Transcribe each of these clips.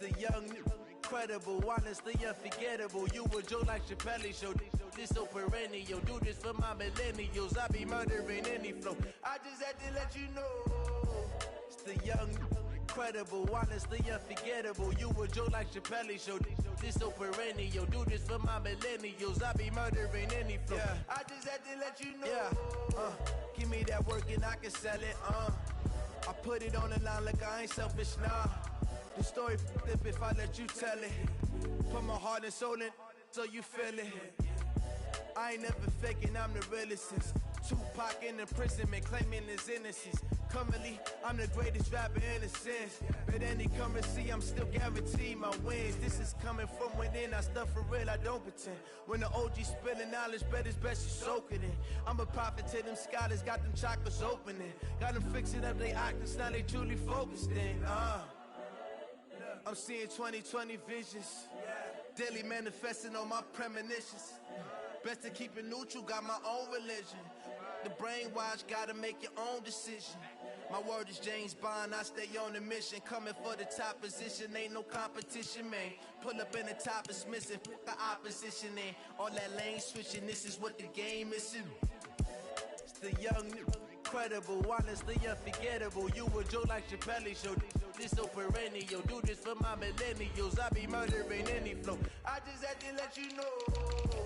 The young, incredible, honestly unforgettable. You a joke like Chappelle Show. This so perennial. Do this for my millennials. I be murdering any flow. I just had to let you know. It's the young, incredible, honestly unforgettable. You a joke like Chappelle Show. This so perennial. Do this for my millennials. I be murdering any flow. Yeah. I just had to let you know. Yeah. Give me that work and I can sell it. I put it on the line like I ain't selfish, nah. The story f***ed if I let you tell it. Put my heart and soul in so you feel it. I ain't never faking, I'm the realest since Tupac in imprisonment, claiming his innocence. Currently, I'm the greatest rapper in a sense. But any currency, I'm still guaranteed my wins. This is coming from within, I stuff for real, I don't pretend. When the OG spilling knowledge, bet it's best you soak it in. I'm a prophet to them scholars, got them chakras opening. Got them fixing up they octaves, now they truly focused in. I'm seeing 2020 visions, daily manifesting on my premonitions. Best to keep it neutral, got my own religion. The brainwash, gotta make your own decision. My word is James Bond, I stay on the mission. Coming for the top position, ain't no competition, man. Pull up in the top, it's missing, fuck the opposition, and all that lane switching, this is what the game is. It's the young, incredible, honestly unforgettable. You a joke like Chappelle Show. This so perennial. Do this for my millennials. I be murdering any flow. I just had to let you know.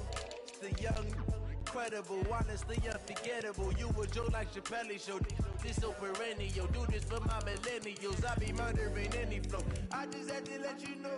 It's the young, incredible, honestly unforgettable. You a joke like Chappelle Show. This so perennial. Do this for my millennials. I be murdering any flow. I just had to let you know.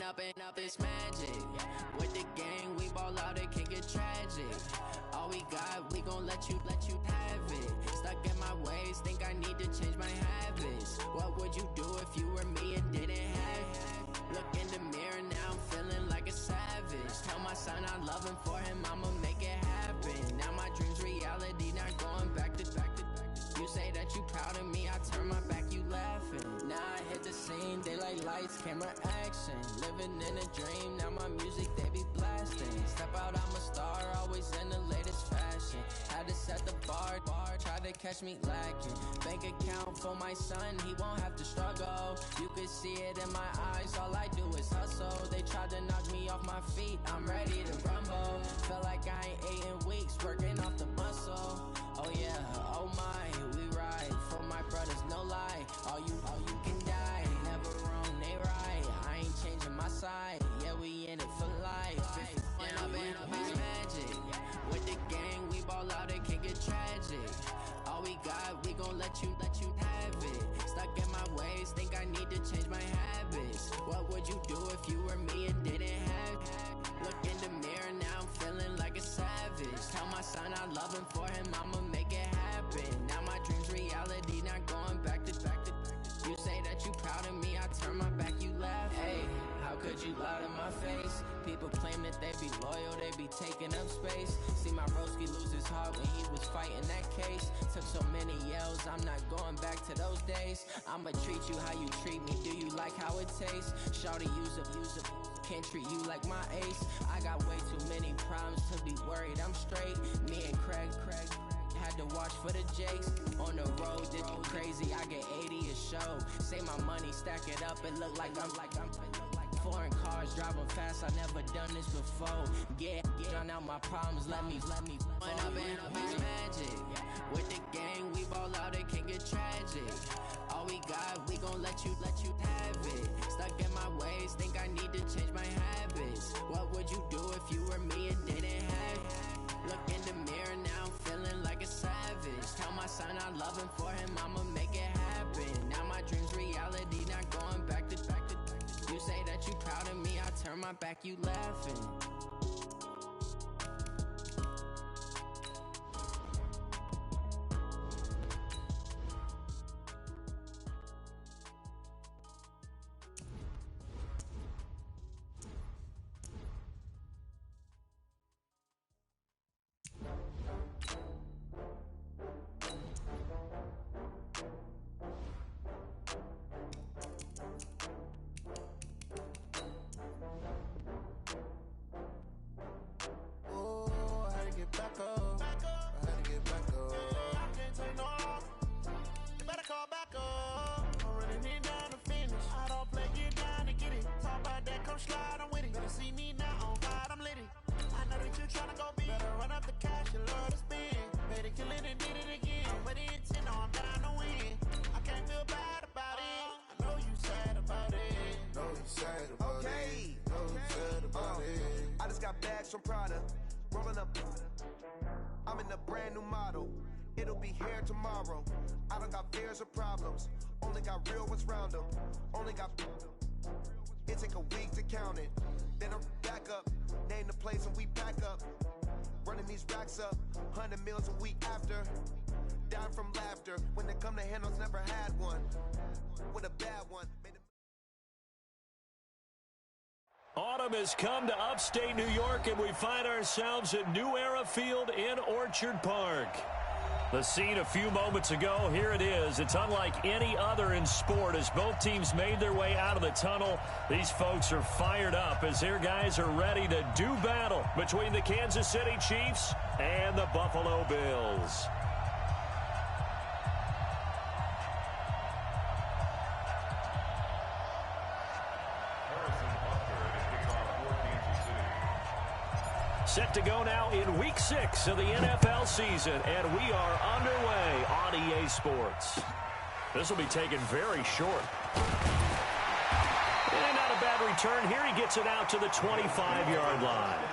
up, it's magic. With the gang, we ball out, it can get tragic. All we got, we gon' let you have it. Stuck in my ways, think I need to change my habits. What would you do if you were me and didn't have it? Look in the mirror, now I'm feeling like a savage. Tell my son I love him, for him I'ma make it happen. Now my dream's reality, not going back to. You say that you proud of me, I turn my back, you laughing. Now I hit the scene, daylight lights, camera action. Living in a dream, now my music they be blasting. Step out, I'm a star, always in the latest fashion. Had to set the bar, try to catch me lacking. Bank account for my son, he won't have to struggle. You can see it in my eyes, all I do is hustle. They tried to knock me off my feet, I'm ready to rumble. Feel like I ain't ate in weeks, working off the muscle. Oh yeah, oh my, we ride for my brothers, no lie. All you can die, never wrong, they right. I ain't changing my side, yeah, we in it for life. Up, it's magic. With the gang, we ball out, it can get tragic. All we got, we gon' let you have it. Stuck in my ways, think I need to change my habits. What would you do if you were me and didn't have it? Look in the mirror, now I'm feeling like a savage. Tell my son I love him, for him I'ma make it happen. Now my dream's reality, not going back to. You say that you proud of me, I turn my back, you laugh. Hey, how could you lie to my face? People claim that they be loyal, they be taking up space. See my broski lose his heart when he was fighting that case. Took so many yells, I'm not going back to those days. I'ma treat you how you treat me, do you like how it tastes? Shawty, use up, can't treat you like my ace. I got way too many problems to be worried, I'm straight. Me and Craig had to watch for the Jakes. On the road, this crazy, I get 80 a show. Say my money, stack it up, it look like I'm foreign cars, driving fast, I never done this before. Get drown out my problems, let me up, it's magic. With the gang, we ball out, it can get tragic. All we got, we gon' let you have it. Stuck in my ways, think I need to change my habits. What would you do if you were me and didn't have it? Look in the mirror, now I'm feeling like a savage. Tell my son I love him, for him I'ma make it happen. Now my dream's reality, not going back to. You say that you proud of me, I turn my back, you laughing. From Prada, rolling up. I'm in a brand new model. It'll be here tomorrow. I don't got fears or problems. Only got real ones round them. Only got. It take a week to count it. Then I'm back up. Name the place and we pack up. Running these racks up. 100 meals a week after. Dying from laughter. When they come to handles, never had one. With a bad one. Autumn has come to upstate New York, and we find ourselves at New Era Field in Orchard Park. The scene a few moments ago, here it is. It's unlike any other in sport as both teams made their way out of the tunnel. These folks are fired up as their guys are ready to do battle between the Kansas City Chiefs and the Buffalo Bills. Set to go now in Week 6 of the NFL season, and we are underway on EA Sports. This will be taken very short. And not a bad return here. He gets it out to the 25-yard line.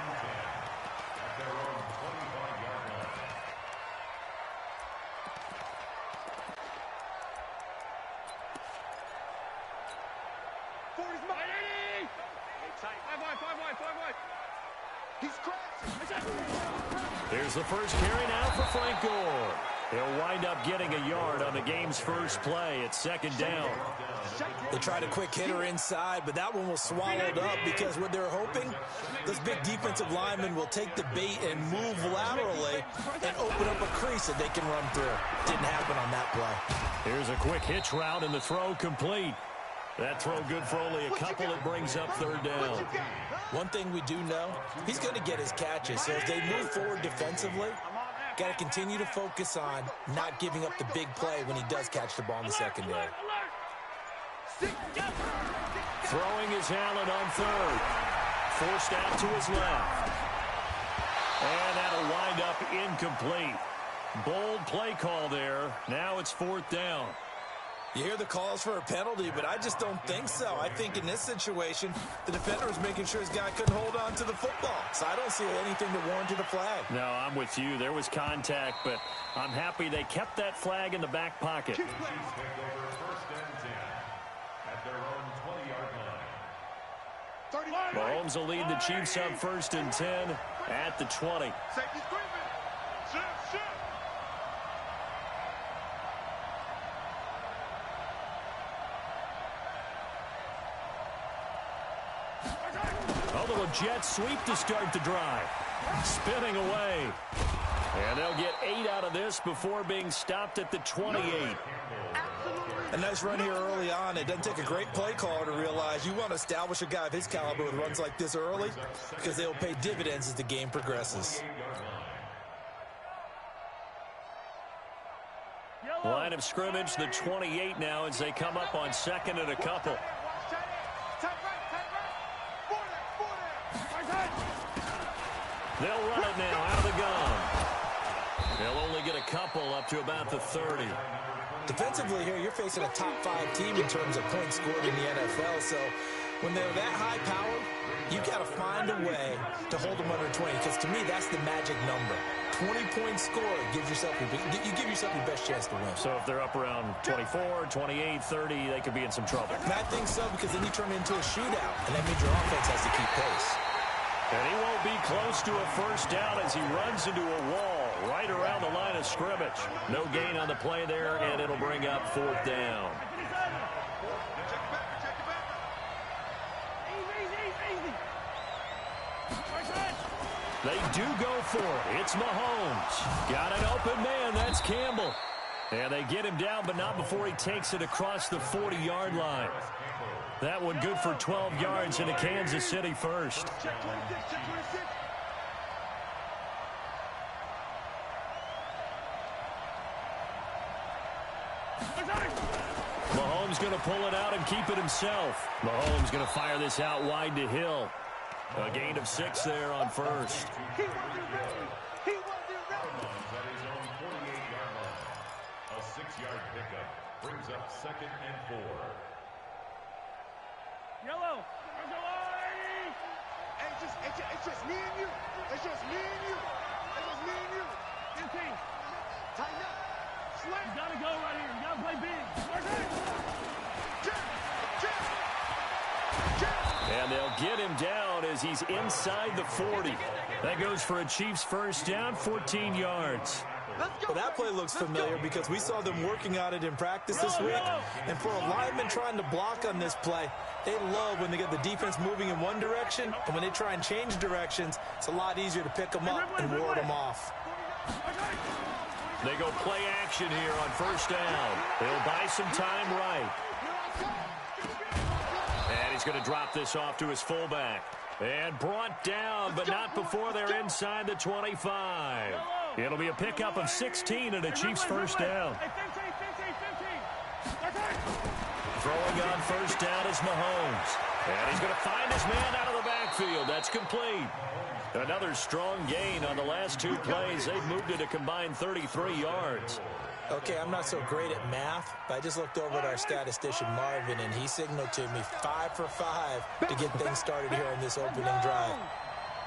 Here's the first carry now for Frank Gore. He'll wind up getting a yard on the game's first play. It's second down. They tried a quick hitter inside, but that one was swallowed up because what they're hoping, those big defensive linemen will take the bait and move laterally and open up a crease that they can run through. Didn't happen on that play. Here's a quick hitch route, and the throw complete. That throw good for only a couple. It brings up third down. One thing we do know, he's going to get his catches. So as they move forward defensively, got to continue to focus on not giving up the big play when he does catch the ball in the secondary. Throwing is Allen on third. Forced out to his left. And that'll wind up incomplete. Bold play call there. Now it's fourth down. You hear the calls for a penalty, but I just don't think so. I think in this situation, the defender was making sure his guy couldn't hold on to the football. So I don't see anything that warranted a flag. No, I'm with you. There was contact, but I'm happy they kept that flag in the back pocket. Mahomes will lead the Chiefs up first and 10 at the 20. A little jet sweep to start the drive. Spinning away. And they'll get 8 out of this before being stopped at the 28. A nice run here early on. It doesn't take a great play caller to realize you want to establish a guy of his caliber with runs like this early because they will pay dividends as the game progresses. Line of scrimmage, the 28 now as they come up on second and a couple. They'll run it now out of the gun. They'll only get a couple up to about the 30. Defensively here, you're facing a top-5 team in terms of points scored in the NFL. So when they're that high-powered, you got to find a way to hold them under 20. Because to me, that's the magic number. 20 points scored gives yourself you give yourself your best chance to win. So if they're up around 24, 28, 30, they could be in some trouble. And I think so because then you turn it into a shootout, and that means your offense has to keep pace. And he won't be close to a first down as he runs into a wall right around the line of scrimmage. No gain on the play there, and it'll bring up fourth down. They do go for it. It's Mahomes. Got an open man. That's Campbell. And they get him down, but not before he takes it across the 40-yard line. That one good for 12 yards into Kansas City first. Mahomes going to pull it out and keep it himself. Mahomes going to fire this out wide to Hill. A gain of 6 there on first. A 6-yard pickup brings up second and 4. Yellow. Hey, it's just me and you. It's just me and you. It's just me and you. 15. Tighten up. Slam. You gotta go right here. You gotta play big. And they'll get him down as he's inside the 40. That goes for a Chiefs first down, 14 yards. Well, that play looks familiar because we saw them working on it in practice this week. And for a lineman trying to block on this play, they love when they get the defense moving in one direction. And when they try and change directions, it's a lot easier to pick them up and ward them off. They go play action here on first down. They'll buy some time right. And he's going to drop this off to his fullback. And brought down, but not before they're inside the 25. It'll be a pickup of 16 and a Chiefs first down. Throwing on first down is Mahomes. And he's going to find his man out of the backfield. That's complete. Another strong gain on the last 2 plays. They've moved it a combined 33 yards. Okay, I'm not so great at math, but I just looked over at our statistician, Marvin, and he signaled to me 5 for 5 to get things started here on this opening drive.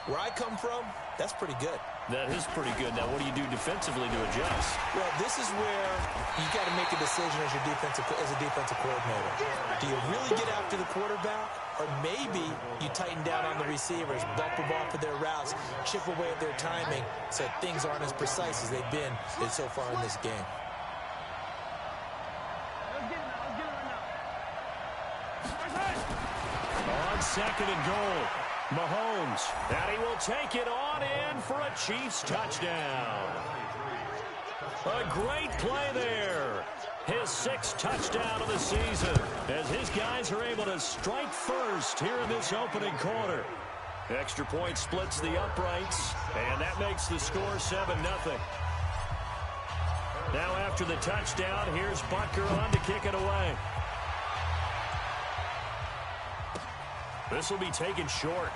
Where I come from, that's pretty good. That is pretty good. Now, what do you do defensively to adjust? Well, this is where you got to make a decision as a defensive coordinator. Do you really get after the quarterback, or maybe you tighten down on the receivers, bump them off of their routes, chip away at their timing, so things aren't as precise as they've been so far in this game. On second and goal, Mahomes, and he will take it on in for a Chiefs touchdown. A great play there. His 6th touchdown of the season as his guys are able to strike first here in this opening quarter. Extra point splits the uprights, and that makes the score 7-0. Now after the touchdown, here's Butker on to kick it away. This will be taken short.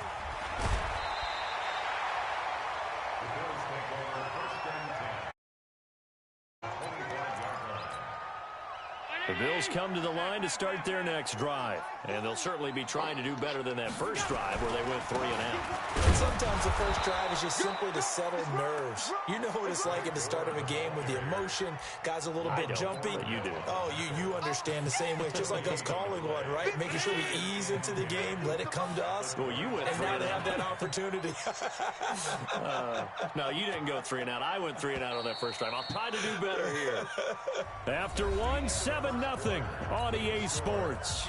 The Bills come to the line to start their next drive. And they'll certainly be trying to do better than that first drive where they went 3 and out. And sometimes the first drive is just simply to settle nerves. You know what it's like at the start of a game with the emotion. Guys a little bit jumpy. But you do. Oh, you understand the same way. It's just like us calling one, right? Making sure we ease into the game, let it come to us. Well, you went 3 and out. And now they have that opportunity. No, you didn't go 3 and out. I went 3 and out on that first drive. I'll try to do better here. After 1, 7-0 on EA Sports.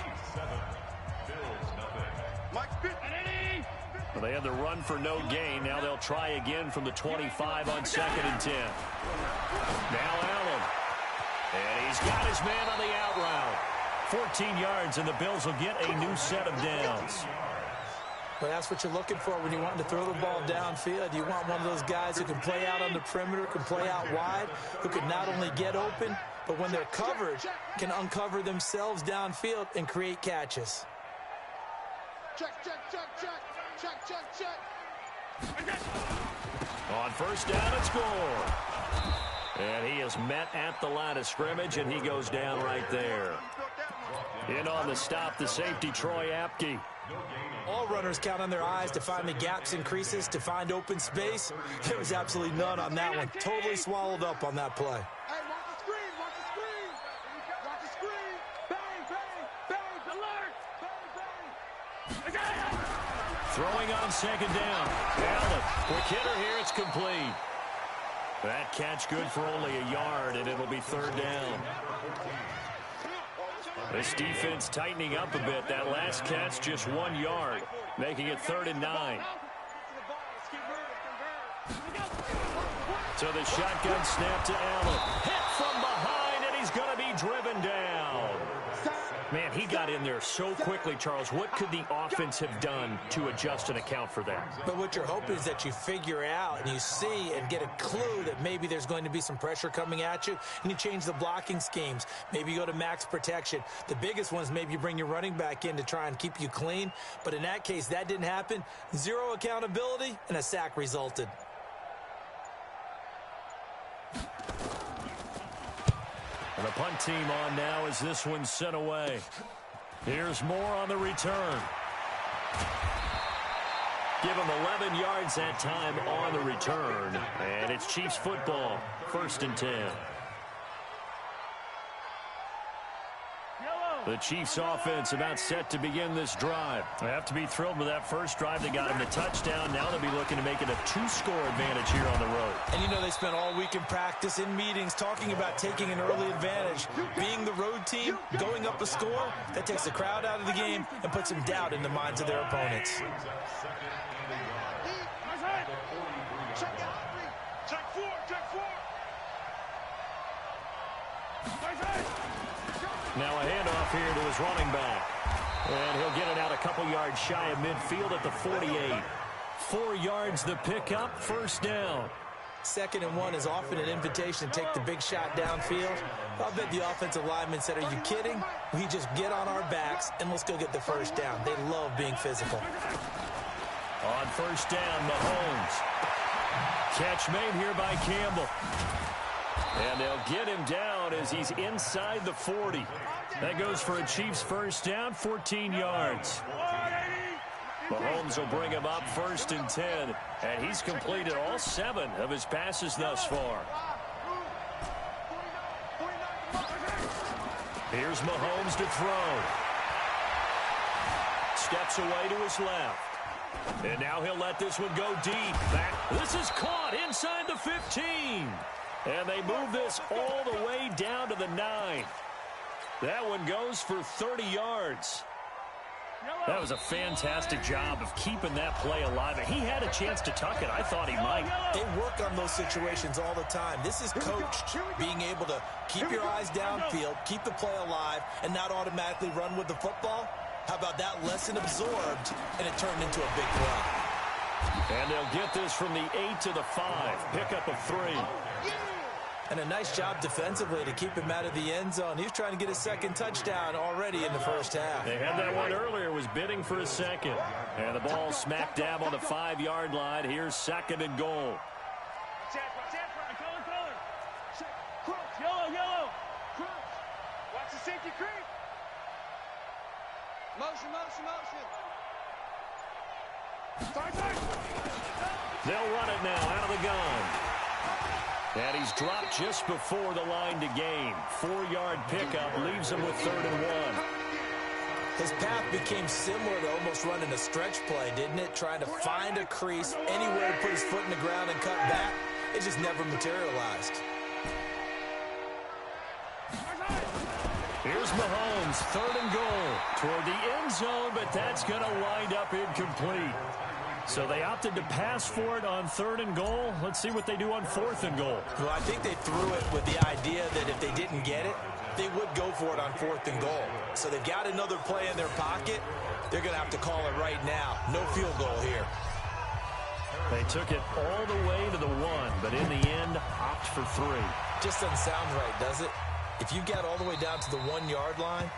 Well, they had the run for no gain. Now they'll try again from the 25 on 2nd and 10. Now Allen. And he's got his man on the out route. 14 yards, and the Bills will get a new set of downs. Well, that's what you're looking for when you want to throw the ball downfield. You want one of those guys who can play out on the perimeter, can play out wide, who can not only get open, but when they're covered, can uncover themselves downfield and create catches. Check, check, check, check. Check, check, check. On first down and score. And he is met at the line of scrimmage, and he goes down right there. In on the stop, the safety, Troy Apke. All runners count on their eyes to find the gaps and creases, to find open space. There was absolutely none on that one. Totally swallowed up on that play. Hey, watch the screen, watch the screen. Watch the screen. Bang, bang, bang, alert. Bang, bang. Throwing on 2nd down. Allen, quick hitter here, it's complete. That catch good for only a yard, and it'll be 3rd down. This defense tightening up a bit. That last catch just 1 yard, making it 3rd and 9. So the shotgun snap to Allen. Hit from behind, and he's going to be driven down. Man, he got in there so quickly, Charles. What could the offense have done to adjust and account for that? But what you're hoping is that you figure out and you see and get a clue that maybe there's going to be some pressure coming at you, and you change the blocking schemes. Maybe you go to max protection. The biggest one is maybe you bring your running back in to try and keep you clean. But in that case, that didn't happen. 0 accountability, and a sack resulted. And the punt team on now as this one's sent away. Here's Moore on the return. Give him 11 yards that time on the return. And it's Chiefs football, 1st and 10. The Chiefs offense about set to begin this drive. They have to be thrilled with that first drive. They got him the touchdown. Now they'll be looking to make it a 2-score advantage here on the road. And you know they spent all week in practice, in meetings, talking about taking an early advantage. Being the road team, going up a score, that takes the crowd out of the game and puts some doubt in the minds of their opponents. Check 4, check 4. Now a handoff here to his running back. And he'll get it out a couple yards shy of midfield at the 48. 4 yards the pickup, 1st down. 2nd and 1 is often an invitation to take the big shot downfield. I'll bet the offensive lineman said, are you kidding? We just get on our backs and let's go get the 1st down. They love being physical. On 1st down, Mahomes. Catch made here by Campbell. And they'll get him down as he's inside the 40. That goes for a Chiefs 1st down, 14 yards. Mahomes will bring him up 1st and 10, and he's completed all 7 of his passes thus far. Here's Mahomes to throw. Steps away to his left. And now he'll let this one go deep. This is caught inside the 15. And they move this all the way down to the 9. That one goes for 30 yards. That was a fantastic job of keeping that play alive. And he had a chance to tuck it. I thought he might. They work on those situations all the time. This is coached, being able to keep your eyes downfield, keep the play alive, and not automatically run with the football. How about that lesson absorbed, and it turned into a big play? And they'll get this from the 8 to the 5. Pickup of 3. And a nice job defensively to keep him out of the end zone. He was trying to get his 2nd touchdown already in the first half. They had that one earlier, was bidding for a 2nd. And the ball smack dab on the 5-yard line. Here's 2nd and goal. Yellow. Watch the safety creep. Motion. They'll run it now out of the gun. And he's dropped just before the line to gain. 4-yard pickup leaves him with 3rd and 1. His path became similar to almost running a stretch play, didn't it? Trying to find a crease, anywhere to put his foot in the ground and cut back. It just never materialized. Here's Mahomes, 3rd and goal toward the end zone, but that's going to wind up incomplete. So they opted to pass for it on 3rd and goal. Let's see what they do on 4th and goal. Well, I think they threw it with the idea that if they didn't get it, they would go for it on 4th and goal. So they've got another play in their pocket. They're going to have to call it right now. No field goal here. They took it all the way to the 1, but in the end, opt for 3. Just doesn't sound right, does it? If you get all the way down to the 1-yard line,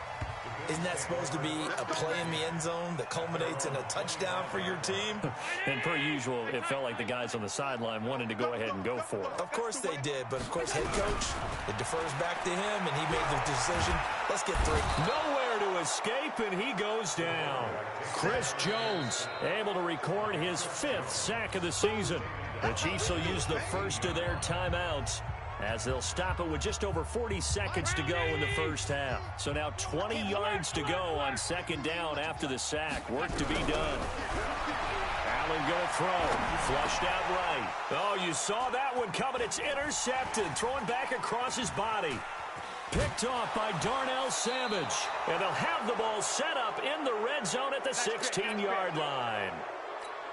isn't that supposed to be a play in the end zone that culminates in a touchdown for your team? And per usual, it felt like the guys on the sideline wanted to go ahead and go for it. Of course they did, but of course head coach, it defers back to him, and he made the decision, let's get 3. Nowhere to escape, and he goes down. Chris Jones able to record his 5th sack of the season. The Chiefs will use the first of their timeouts, as they'll stop it with just over 40 seconds to go in the first half. So now 20 yards to go on 2nd down after the sack. Work to be done. Allen going to throw. Flushed out right. Oh, you saw that one coming. It's intercepted. Throwing back across his body. Picked off by Darnell Savage. And they'll have the ball set up in the red zone at the 16-yard line.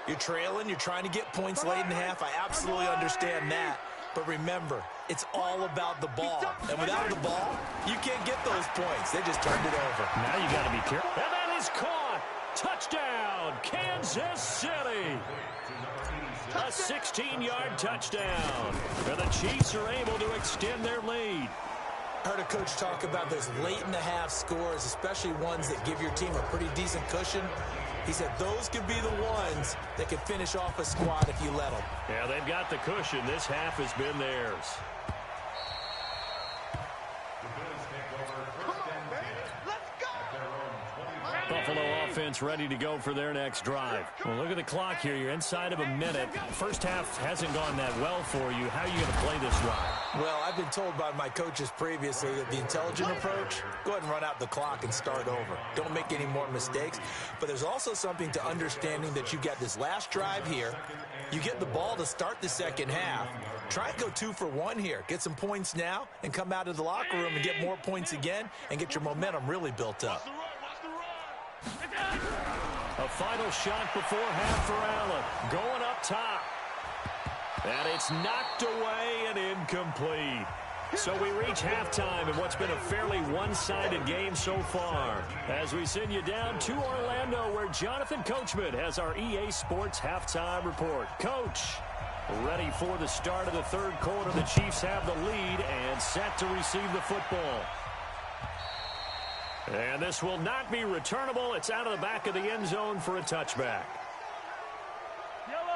You're trailing. You're trying to get points late in the half. I absolutely understand that. But remember, it's all about the ball. And without the ball, you can't get those points. They just turned it over. Now you got to be careful. And that is caught. Touchdown, Kansas City. A 16-yard touchdown. And the Chiefs are able to extend their lead. I heard a coach talk about those late-in-the-half scores, especially ones that give your team a pretty decent cushion. He said those could be the ones that could finish off a squad if you let them. Yeah, they've got the cushion. This half has been theirs. Buffalo offense ready to go for their next drive. Well, look at the clock here. You're inside of a minute. First half hasn't gone that well for you. How are you going to play this drive? Well, I've been told by my coaches previously that the intelligent approach, go ahead and run out the clock and start over. Don't make any more mistakes. But there's also something to understanding that you've got this last drive here. You get the ball to start the second half. Try and go 2 for 1 here. Get some points now and come out of the locker room and get more points again and get your momentum really built up. A final shot before half for Allen. Going up top. And it's knocked away and incomplete. So we reach halftime in what's been a fairly one-sided game so far. As we send you down to Orlando, where Jonathan Coachman has our EA Sports halftime report. Coach, ready for the start of the 3rd quarter. The Chiefs have the lead and set to receive the football. And this will not be returnable. It's out of the back of the end zone for a touchback.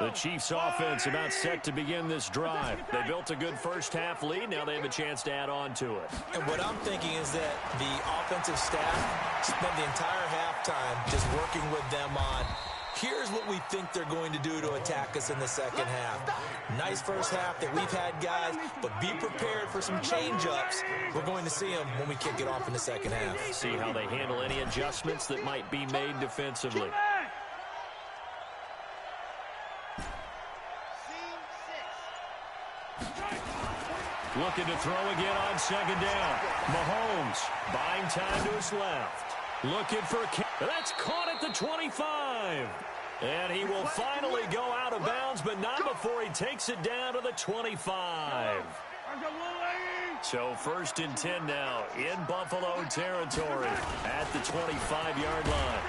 The Chiefs offense about set to begin this drive. They built a good first half lead. Now they have a chance to add on to it. And what I'm thinking is that the offensive staff spent the entire halftime just working with them on Here's what we think they're going to do to attack us in the second half. Nice first half that we've had, guys, but be prepared for some change-ups. We're going to see them when we kick it off in the second half. See how they handle any adjustments that might be made defensively. Looking to throw again on second down. Mahomes buying time to his left. Looking for a kick. That's caught at the 25. And he will finally go out of bounds, but not before he takes it down to the 25. So 1st and 10 now in Buffalo territory at the 25-yard line.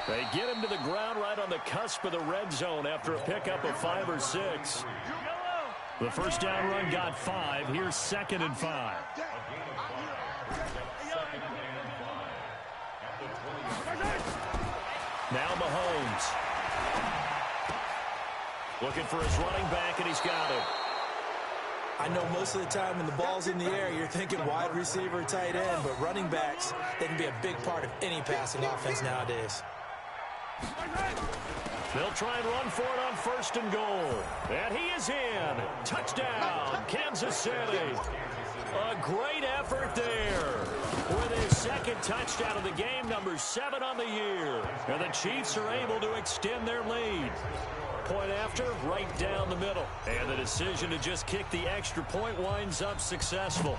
They get him to the ground right on the cusp of the red zone after a pickup of 5 or 6. The first down run got 5. Here's 2nd and 5. Now Mahomes. Looking for his running back, and he's got him. I know most of the time when the ball's in the air, you're thinking wide receiver, tight end, but running backs, they can be a big part of any passing offense nowadays. They'll try and run for it on 1st and goal. And he is in. Touchdown, Kansas City. A great effort there. With his 2nd touchdown of the game, number 7 on the year. And the Chiefs are able to extend their lead. Point after, right down the middle. And the decision to just kick the extra point winds up successful.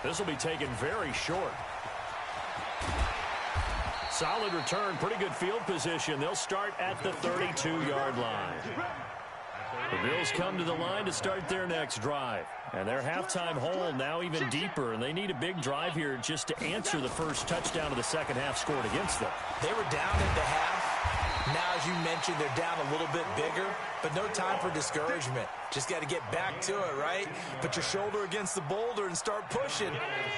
This will be taken very short. Solid return, pretty good field position. They'll start at the 32-yard line. The Bills come to the line to start their next drive. And their halftime hole now even deeper, and they need a big drive here just to answer the first touchdown of the second half scored against them. They were down at the half. Now, as you mentioned, they're down a little bit bigger, but no time for discouragement. Just got to get back to it, right? Put your shoulder against the boulder and start pushing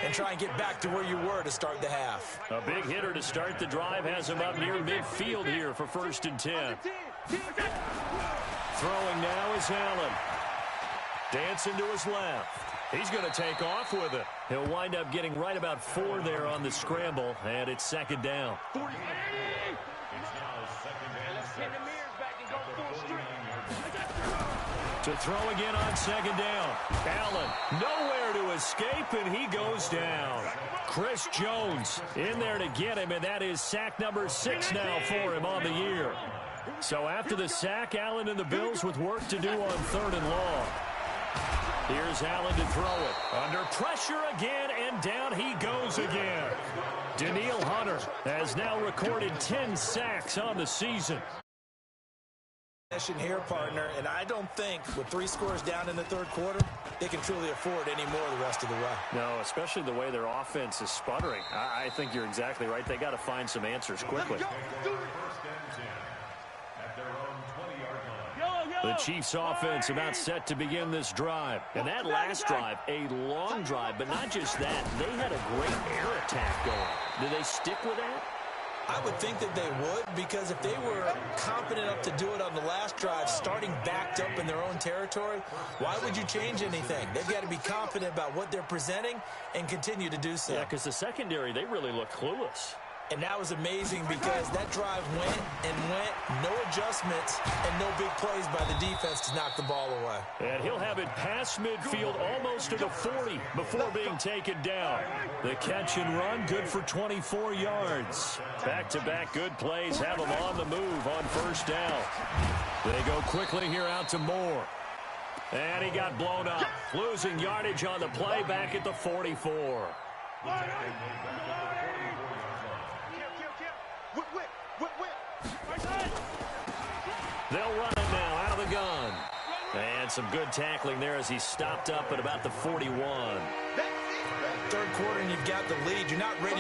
and try and get back to where you were to start the half. A big hitter to start the drive has him up near midfield here for 1st and 10. Throwing now is Allen. Dancing to his left. He's going to take off with it. He'll wind up getting right about 4 there on the scramble, and it's 2nd down. To throw again on 2nd down. Allen nowhere to escape, and he goes down. Chris Jones in there to get him, and that is sack number 6 now for him on the year. So after the sack, Allen and the Bills with work to do on 3rd and long. Here's Allen to throw it. Under pressure again, and down he goes again. Danielle Hunter has now recorded 10 sacks on the season. Here, partner, and I don't think with 3 scores down in the 3rd quarter, they can truly afford any more the rest of the way. No, especially the way their offense is sputtering. I think you're exactly right. They got to find some answers quickly. The Chiefs offense about set to begin this drive. And that last drive, a long drive, but not just that. They had a great air attack going. Do they stick with that? I would think that they would, because if they were confident enough to do it on the last drive, starting backed up in their own territory, why would you change anything? They've got to be confident about what they're presenting and continue to do so. Yeah, because the secondary, they really look clueless. And that was amazing because that drive went and went, no adjustments, and no big plays by the defense to knock the ball away. And he'll have it past midfield almost to the 40 before being taken down. The catch and run, good for 24 yards. Back-to-back good plays have them on the move on 1st down. They go quickly here out to Moore. And he got blown up, losing yardage on the play back at the 44. They'll run it now out of the gun. And some good tackling there as he stopped up at about the 41. 3rd quarter and you've got the lead. You're not ready